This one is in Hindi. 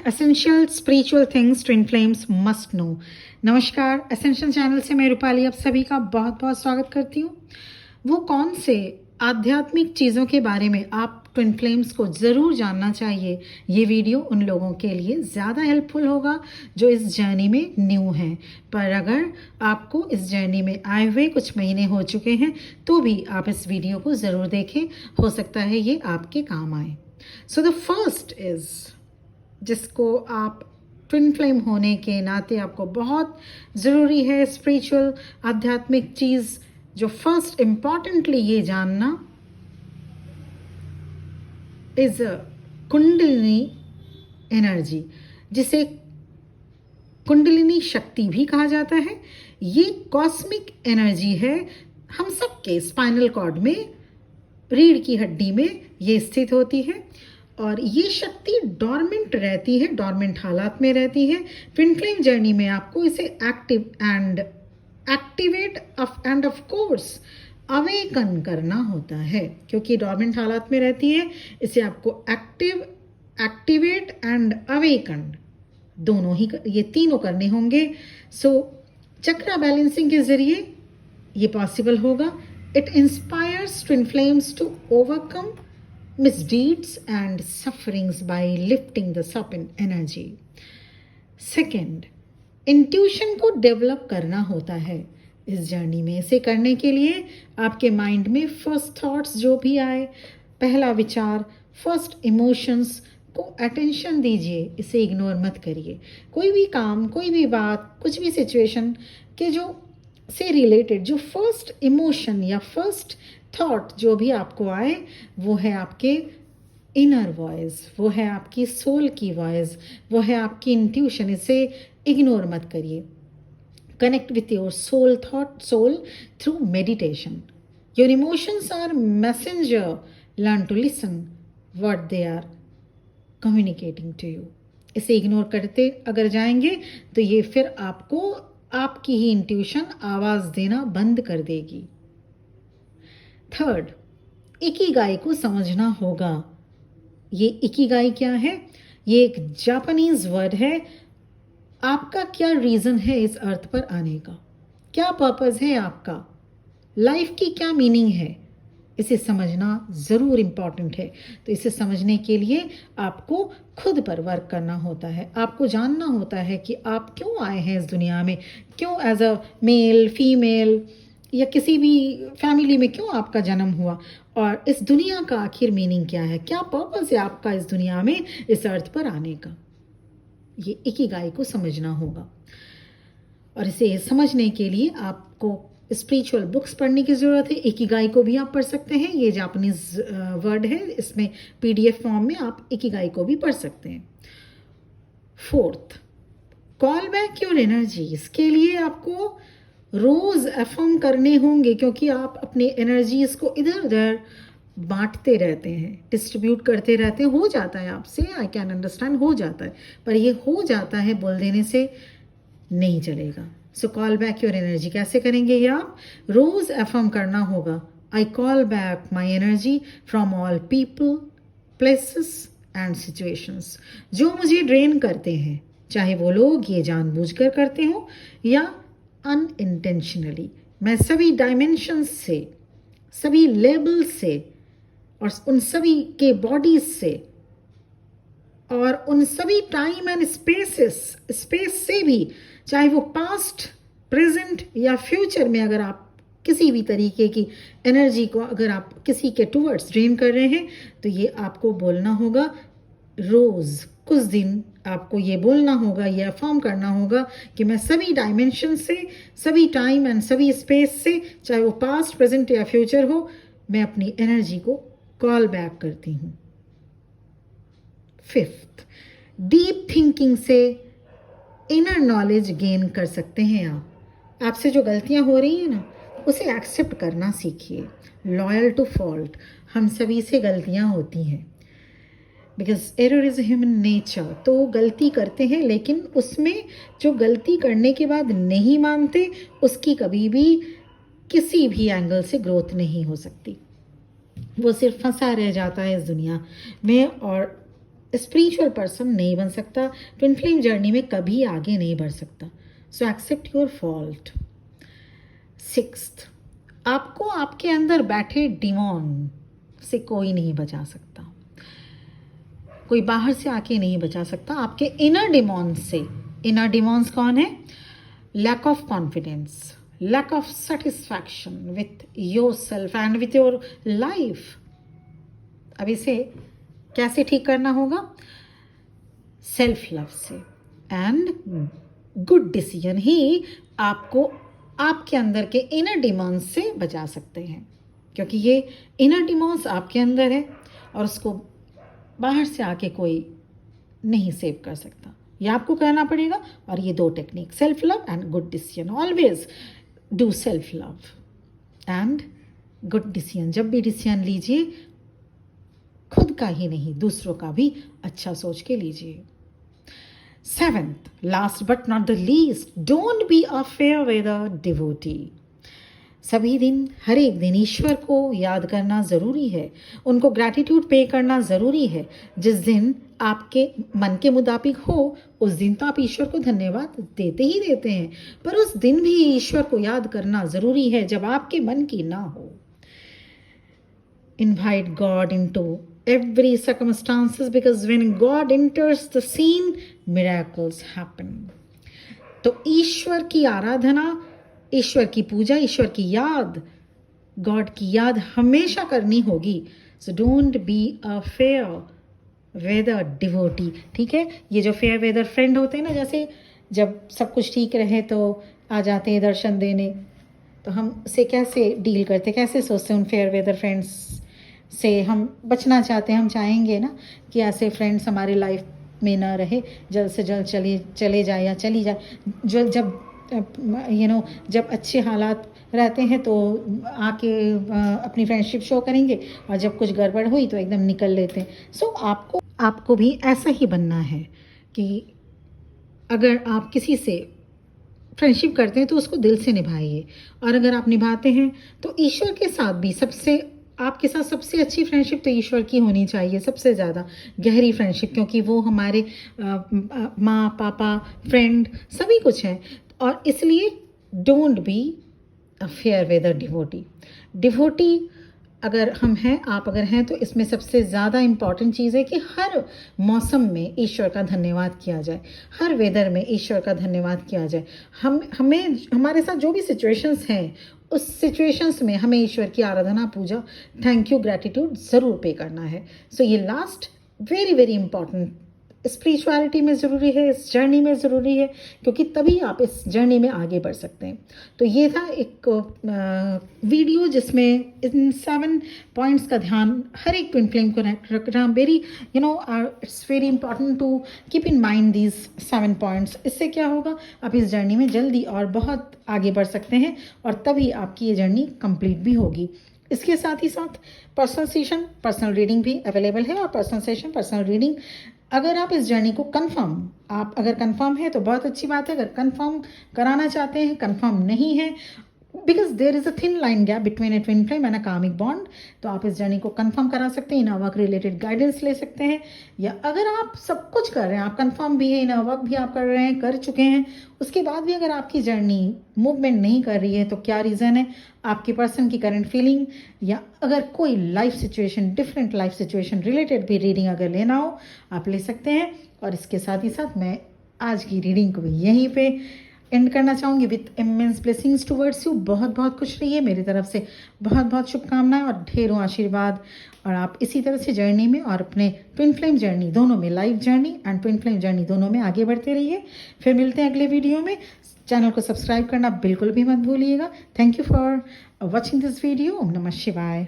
Essential spiritual things twin flames must know. नमस्कार, एसेंशियल चैनल से मैं रूपाली आप सभी का बहुत बहुत स्वागत करती हूँ। वो कौन से आध्यात्मिक चीज़ों के बारे में आप ट्विन फ्लेम्स को ज़रूर जानना चाहिए, ये वीडियो उन लोगों के लिए ज़्यादा हेल्पफुल होगा जो इस जर्नी में न्यू हैं। पर अगर आपको इस जर्नी में आए हुए कुछ महीने हो चुके हैं तो भी आप इस वीडियो को ज़रूर देखें, हो सकता है ये आपके काम आए। सो द फर्स्ट इज़, जिसको आप ट्विन फ्लेम होने के नाते आपको बहुत ज़रूरी है, स्पिरिचुअल आध्यात्मिक चीज़ जो फर्स्ट इम्पॉर्टेंटली ये जानना इज कुंडलिनी एनर्जी, जिसे कुंडलिनी शक्ति भी कहा जाता है। ये कॉस्मिक एनर्जी है हम सबके स्पाइनल कॉर्ड में, रीढ़ की हड्डी में ये स्थित होती है और ये शक्ति डॉर्मेंट रहती है, डॉर्मेंट हालात में रहती है। ट्विन फ्लेम जर्नी में आपको इसे activate end of course awaken करना होता है, क्योंकि डॉर्मेंट हालात में रहती है। इसे आपको एक्टिवेट एंड अवेकन दोनों ही, ये तीनों करने होंगे। सो चक्रा बैलेंसिंग के जरिए ये पॉसिबल होगा। It inspires twin flames to overcome misdeeds and sufferings by lifting the up in energy. Second, intuition को डेवलप करना होता है इस जर्नी में। इसे करने के लिए आपके माइंड में फर्स्ट थॉट्स जो भी आए, पहला विचार, फर्स्ट इमोशंस को अटेंशन दीजिए, इसे इग्नोर मत करिए। कोई भी काम, कोई भी बात, कुछ भी सिचुएशन के जो से रिलेटेड जो फर्स्ट इमोशन या फर्स्ट थॉट जो भी आपको आए, वो है आपके इनर वॉइस, वो है आपकी सोल की वॉइस, वो है आपकी इंट्यूशन। इसे इग्नोर मत करिए। Connect with your soul thought, soul through meditation. Your emotions are messenger, learn to listen what they are communicating to you. इसे इग्नोर करते अगर जाएंगे तो ये फिर आपको आपकी ही इंट्यूशन आवाज़ देना बंद कर देगी। थर्ड, इकिगाई को समझना होगा। ये इकिगाई क्या है? ये एक जापानीज वर्ड है। आपका क्या रीज़न है इस अर्थ पर आने का? क्या पर्पस है आपका? लाइफ की क्या मीनिंग है? इसे समझना ज़रूर इम्पॉर्टेंट है। तो इसे समझने के लिए आपको खुद पर वर्क करना होता है। आपको जानना होता है कि आप क्यों आए हैं इस दुनिया में, क्यों एज अ मेल, फीमेल या किसी भी फैमिली में क्यों आपका जन्म हुआ, और इस दुनिया का आखिर मीनिंग क्या है, क्या पर्पस है आपका इस दुनिया में, इस अर्थ पर आने का। ये इकिगाई को समझना होगा और इसे समझने के लिए आपको स्पिरिचुअल बुक्स पढ़ने की ज़रूरत है। इकिगाई को भी आप पढ़ सकते हैं, ये जापानीज वर्ड है, इसमें PDF फॉर्म में आप इकिगाई को भी पढ़ सकते हैं। Fourth, call back your energy. इसके लिए आपको रोज़ अफर्म करने होंगे, क्योंकि आप अपने एनर्जीज को इधर उधर बांटते रहते हैं, डिस्ट्रीब्यूट करते रहते हैं। हो जाता है आपसे, आई कैन अंडरस्टैंड, हो जाता है, पर ये हो जाता है बोल देने से नहीं चलेगा। सो कॉल बैक योर एनर्जी कैसे करेंगे? ये आप रोज़ अफर्म करना होगा। I call back my energy from all people, places and situations. जो मुझे ड्रेन करते हैं, चाहे वो लोग ये जानबूझकर करते हों या अनइंटेंशनली, मैं सभी डायमेंशंस से, सभी लेवल्स से और उन सभी के बॉडीज से और उन सभी टाइम एंड स्पेस से भी, चाहे वो पास्ट, प्रेजेंट या फ्यूचर में, अगर आप किसी भी तरीके की एनर्जी को अगर आप किसी के टूवर्ड्स ड्रेन कर रहे हैं, तो ये आपको बोलना होगा रोज़। कुछ दिन आपको ये बोलना होगा, ये अफर्म करना होगा कि मैं सभी डायमेंशन से, सभी टाइम एंड सभी स्पेस से, चाहे वो पास्ट, प्रेजेंट या फ्यूचर हो, मैं अपनी एनर्जी को कॉल बैक करती हूँ। फिफ्थ, डीप थिंकिंग से इनर नॉलेज गेन कर सकते हैं आप। आपसे जो गलतियाँ हो रही हैं ना, उसे एक्सेप्ट करना सीखिए। लॉयल टू फॉल्ट, हम सभी से गलतियाँ होती हैं, because error is human nature. तो गलती करते हैं, लेकिन उसमें जो गलती करने के बाद नहीं मानते, उसकी कभी भी किसी भी एंगल से ग्रोथ नहीं हो सकती। वो सिर्फ फंसा रह जाता है इस दुनिया में और स्पिरिचुअल पर्सन नहीं बन सकता, ट्विन फ्लेम जर्नी में कभी आगे नहीं बढ़ सकता। So except your fault. 6th, आपको आपके अंदर बैठे डिमॉन से कोई नहीं बचा सकता, कोई बाहर से आके नहीं बचा सकता आपके इनर डिमॉन से। इनर डिमॉन्स कौन है? Lack of confidence, lack of satisfaction with yourself and with your life. अब इसे कैसे ठीक करना होगा? सेल्फ लव से एंड गुड डिसीजन ही आपको आपके अंदर के इनर डिमॉन्स से बचा सकते हैं, क्योंकि ये इनर डिमॉन्स आपके अंदर है और उसको बाहर से आके कोई नहीं सेव कर सकता। ये आपको करना पड़ेगा। और ये 2 technique, self love and good decision. Always do self love and good decision. जब भी डिसीजन लीजिए खुद का ही नहीं, दूसरों का भी अच्छा सोच के लीजिए। 7th, last but not the least, don't be a fairweather devotee. सभी दिन, हर एक दिन ईश्वर को याद करना ज़रूरी है, उनको ग्रैटिट्यूड पे करना ज़रूरी है। जिस दिन आपके मन के मुताबिक हो उस दिन तो आप ईश्वर को धन्यवाद देते ही देते हैं, पर उस दिन भी ईश्वर को याद करना ज़रूरी है जब आपके मन की ना हो। Invite God into every circumstances because when God enters the scene, miracles happen. तो ईश्वर की आराधना, ईश्वर की पूजा, ईश्वर की याद, गॉड की याद हमेशा करनी होगी। So don't be a fair weather devotee. ठीक है, ये जो फेयर वेदर फ्रेंड होते हैं ना, जैसे जब सब कुछ ठीक रहे तो आ जाते हैं दर्शन देने, तो हम से कैसे डील करते, कैसे सोचते हैं उन फेयर वेदर फ्रेंड्स से हम बचना चाहते हैं। हम चाहेंगे ना कि ऐसे फ्रेंड्स हमारे लाइफ में ना रहे, जल्द से जल्द चले जाए या चली जाए। जो जब जब अच्छे हालात रहते हैं तो आके अपनी फ्रेंडशिप शो करेंगे, और जब कुछ गड़बड़ हुई तो एकदम निकल लेते हैं। सो आपको भी ऐसा ही बनना है कि अगर आप किसी से फ्रेंडशिप करते हैं तो उसको दिल से निभाइए, और अगर आप निभाते हैं तो ईश्वर के साथ भी आपके साथ सबसे अच्छी फ्रेंडशिप तो ईश्वर की होनी चाहिए, सबसे ज़्यादा गहरी फ्रेंडशिप, क्योंकि वो हमारे माँ पापा फ्रेंड सभी कुछ हैं। और इसलिए don't be a fair weather devotee अगर हम हैं, आप अगर हैं, तो इसमें सबसे ज़्यादा इम्पॉर्टेंट चीज़ है कि हर मौसम में ईश्वर का धन्यवाद किया जाए, हर वेदर में ईश्वर का धन्यवाद किया जाए। हमें हमारे साथ जो भी सिचुएशंस हैं उस सिचुएशंस में हमें ईश्वर की आराधना, पूजा, थैंक यू, ग्रैटिट्यूड ज़रूर पे करना है। सो ये last very very important spirituality में ज़रूरी है, इस जर्नी में ज़रूरी है, क्योंकि तभी आप इस जर्नी में आगे बढ़ सकते हैं। तो ये था एक वीडियो जिसमें इन 7 पॉइंट्स का ध्यान हर एक ट्विन फ्लेम को रखना very it's very important to keep in mind these 7 points. इससे क्या होगा, आप इस जर्नी में जल्दी और बहुत आगे बढ़ सकते हैं, और तभी आपकी ये जर्नी कंप्लीट भी होगी। इसके साथ ही साथ पर्सनल सेशन, पर्सनल रीडिंग भी अवेलेबल है, और पर्सनल सेशन, पर्सनल रीडिंग अगर आप इस जर्नी को अगर कंफर्म है तो बहुत अच्छी बात है। अगर कंफर्म कराना चाहते हैं, कंफर्म नहीं है, because there is a thin line gap between a twin flame and a karmic bond, तो आप इस जर्नी को कंफर्म करा सकते हैं, इन वर्क रिलेटेड गाइडेंस ले सकते हैं। या अगर आप सब कुछ कर रहे हैं, आप कंफर्म भी है, इन वर्क भी आप कर रहे हैं, कर चुके हैं, उसके बाद भी अगर आपकी जर्नी मूवमेंट नहीं कर रही है, तो क्या रीज़न है, आपके पर्सन की करंट फीलिंग, या अगर कोई life situation, different life situation related भी रीडिंग अगर लेना हो, आप ले सकते हैं। और इसके साथ ही साथ मैं आज की रीडिंग को भी यहीं पे एंड करना चाहूँगी with immense blessings towards you. बहुत बहुत खुश रहिए, मेरी तरफ से बहुत बहुत शुभकामनाएं और ढेरों आशीर्वाद। और आप इसी तरह से जर्नी में और अपने ट्विन फ्लेम जर्नी दोनों में, life journey and twin flame journey दोनों में आगे बढ़ते रहिए। फिर मिलते हैं अगले वीडियो में। चैनल को सब्सक्राइब करना बिल्कुल भी मत भूलिएगा। Thank you for watching this video. ओम नमः शिवाय।